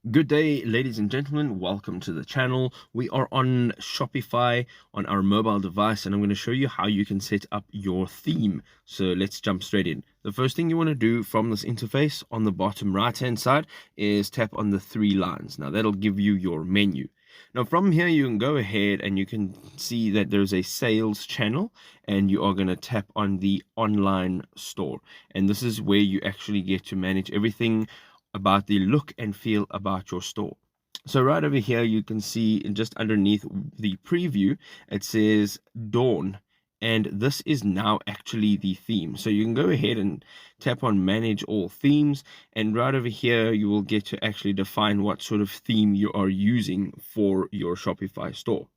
Good day, ladies and gentlemen. Welcome to the channel. We are on Shopify on our mobile device, and I'm going to show you how you can set up your theme. So let's jump straight in. The first thing you want to do from this interface on the bottom right hand side is tap on the three lines. Now that'll give you your menu. Now from here you can go ahead and you can see that there's a sales channel, and you are going to tap on the online store, and this is where you actually get to manage everything about the look and feel about your store. So right over here, you can see just underneath the preview, it says Dawn. And this is now actually the theme. So you can go ahead and tap on manage all themes. And right over here, you will get to actually define what sort of theme you are using for your Shopify store.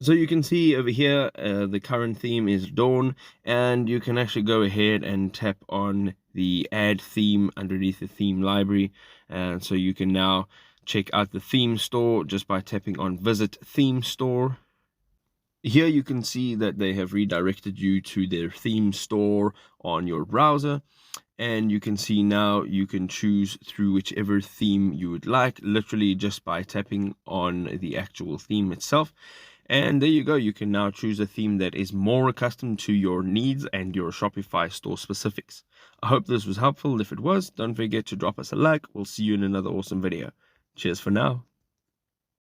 So you can see over here, the current theme is Dawn, and you can actually go ahead and tap on the add theme underneath the theme library. And so you can now check out the theme store just by tapping on visit theme store. Here you can see that they have redirected you to their theme store on your browser. And you can see now you can choose through whichever theme you would like, literally just by tapping on the actual theme itself. And there you go. You can now choose a theme that is more accustomed to your needs and your Shopify store specifics. I hope this was helpful. If it was, don't forget to drop us a like. We'll see you in another awesome video. Cheers for now.